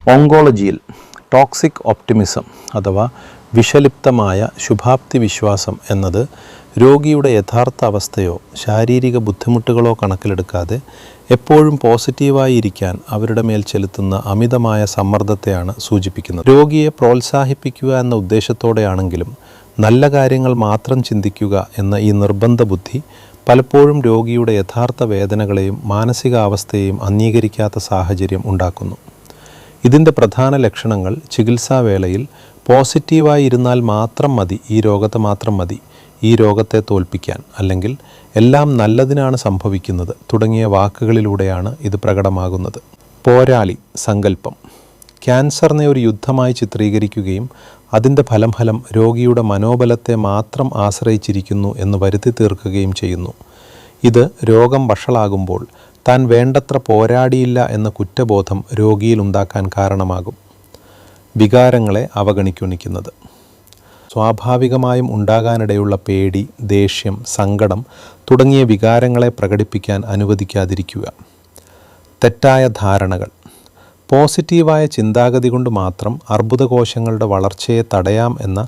ഓങ്കോളജിയിൽ toxic optimism അഥവാ വിഷലിപ്തമായ ശുഭാപ്തി വിശ്വാസം എന്നത് രോഗിയുടെ യഥാർത്ഥ അവസ്ഥയോ ശാരീരിക ബുദ്ധിമുട്ടുകളോ കണക്കിലെടുക്കാതെ എപ്പോഴും പോസിറ്റീവായി ഇരിക്കാൻ അവരുടെ മേൽ ചെലുത്തുന്ന അമിതമായ സമ്മർദ്ദത്തെയാണ് സൂചിപ്പിക്കുന്നത്. രോഗിയെ പ്രോത്സാഹിപ്പിക്കുക എന്ന ഉദ്ദേശത്തോടെയാണെങ്കിലും നല്ല കാര്യങ്ങൾ മാത്രം ചിന്തിക്കുക എന്ന ഈ നിർബന്ധ ബുദ്ധി പലപ്പോഴും രോഗിയുടെ യഥാർത്ഥ വേദനകളെയും മാനസികാവസ്ഥയെയും അംഗീകരിക്കാത്ത സാഹചര്യം ഉണ്ടാക്കുന്നു. ഇതിൻ്റെ പ്രധാന ലക്ഷണങ്ങൾ ചികിത്സാവേളയിൽ പോസിറ്റീവായി ഇരുന്നാൽ മാത്രം മതി, ഈ രോഗത്തെ തോൽപ്പിക്കാൻ, അല്ലെങ്കിൽ എല്ലാം നല്ലതിനാണ് സംഭവിക്കുന്നത് തുടങ്ങിയ വാക്കുകളിലൂടെയാണ് ഇത് പ്രകടമാകുന്നത്. പോരാളി സങ്കല്പം ക്യാൻസറിനെ ഒരു യുദ്ധമായി ചിത്രീകരിക്കുകയും അതിൻ്റെ ഫലം രോഗിയുടെ മനോബലത്തെ മാത്രം ആശ്രയിച്ചിരിക്കുന്നു എന്ന് വരുത്തി തീർക്കുകയും ചെയ്യുന്നു. ഇത് രോഗം വഷളാകുമ്പോൾ താൻ വേണ്ടത്ര പോരാടിയില്ല എന്ന കുറ്റബോധം രോഗിയിൽ ഉണ്ടാക്കാൻ കാരണമാകും. വികാരങ്ങളെ അവഗണിക്കുന്നത് സ്വാഭാവികമായും ഉണ്ടാകാനിടയുള്ള പേടി, ദേഷ്യം, സങ്കടം തുടങ്ങിയ വികാരങ്ങളെ പ്രകടിപ്പിക്കാൻ അനുവദിക്കാതിരിക്കുക. തെറ്റായ ധാരണകൾ പോസിറ്റീവായ ചിന്താഗതി കൊണ്ട് മാത്രം അർബുദകോശങ്ങളുടെ വളർച്ചയെ തടയാം എന്ന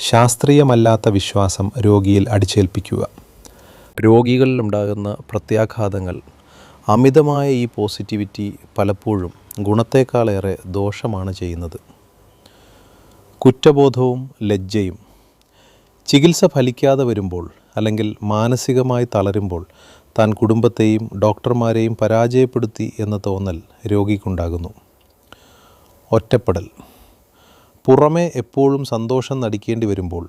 ശാസ്ത്രീയമല്ലാത്ത വിശ്വാസം രോഗിയിൽ അടിച്ചേൽപ്പിക്കുക. രോഗികളിലുണ്ടാകുന്ന പ്രത്യാഘാതങ്ങൾ അമിതമായ ഈ പോസിറ്റിവിറ്റി പലപ്പോഴും ഗുണത്തേക്കാളേറെ ദോഷമാണ് ചെയ്യുന്നത്. കുറ്റബോധവും ലജ്ജയും ചികിത്സ ഫലിക്കാതെ വരുമ്പോൾ അല്ലെങ്കിൽ മാനസികമായി തളരുമ്പോൾ താൻ കുടുംബത്തെയും ഡോക്ടർമാരെയും പരാജയപ്പെടുത്തി എന്ന തോന്നൽ രോഗിക്കുണ്ടാകുന്നു. ഒറ്റപ്പെടൽ പുറമേ എപ്പോഴും സന്തോഷം നടിക്കേണ്ടി വരുമ്പോൾ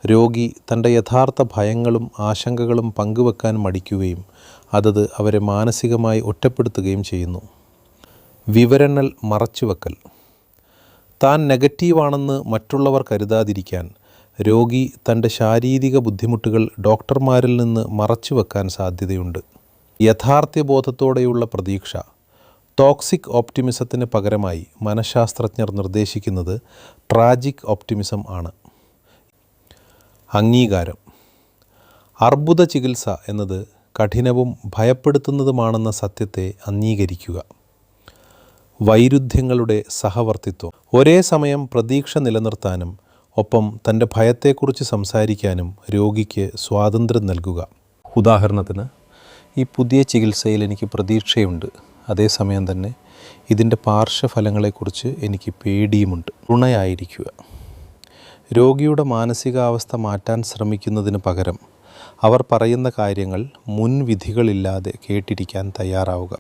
രോഗി തൻ്റെ യഥാർത്ഥ ഭയങ്ങളും ആശങ്കകളും പങ്കുവെക്കാൻ മടിക്കുകയും അതത് അവരെ മാനസികമായി ഒറ്റപ്പെടുത്തുകയും ചെയ്യുന്നു. വിവരങ്ങൾ മറച്ചുവെക്കൽ താൻ നെഗറ്റീവാണെന്ന് മറ്റുള്ളവർ കരുതാതിരിക്കാൻ രോഗി തൻ്റെ ശാരീരിക ബുദ്ധിമുട്ടുകൾ ഡോക്ടർമാരിൽ നിന്ന് മറച്ചുവെക്കാൻ സാധ്യതയുണ്ട്. യഥാർത്ഥ്യബോധത്തോടെയുള്ള പ്രതീക്ഷ ടോക്സിക് ഓപ്റ്റിമിസത്തിന് പകരമായി മനഃശാസ്ത്രജ്ഞർ നിർദ്ദേശിക്കുന്നത് ട്രാജിക് ഓപ്റ്റിമിസം ആണ്. അംഗീകാരം അർബുദ ചികിത്സ എന്നത് കഠിനവും ഭയപ്പെടുത്തുന്നതുമാണെന്ന സത്യത്തെ അംഗീകരിക്കുക. വൈരുദ്ധ്യങ്ങളുടെ സഹവർത്തിത്വം ഒരേ സമയം പ്രതീക്ഷ നിലനിർത്താനും ഒപ്പം തൻ്റെ ഭയത്തെക്കുറിച്ച് സംസാരിക്കാനും രോഗിക്ക് സ്വാതന്ത്ര്യം നൽകുക. ഉദാഹരണത്തിന്, ഈ പുതിയ ചികിത്സയിൽ എനിക്ക് പ്രതീക്ഷയുണ്ട്, അതേസമയം തന്നെ ഇതിൻ്റെ പാർശ്വഫലങ്ങളെക്കുറിച്ച് എനിക്ക് പേടിയുമുണ്ട്. തുണയായിരിക്കുക രോഗിയുടെ മാനസികാവസ്ഥ മാറ്റാൻ ശ്രമിക്കുന്നതിന് പകരം അവർ പറയുന്ന കാര്യങ്ങൾ മുൻവിധികളില്ലാതെ കേട്ടിരിക്കാൻ തയ്യാറാവുക.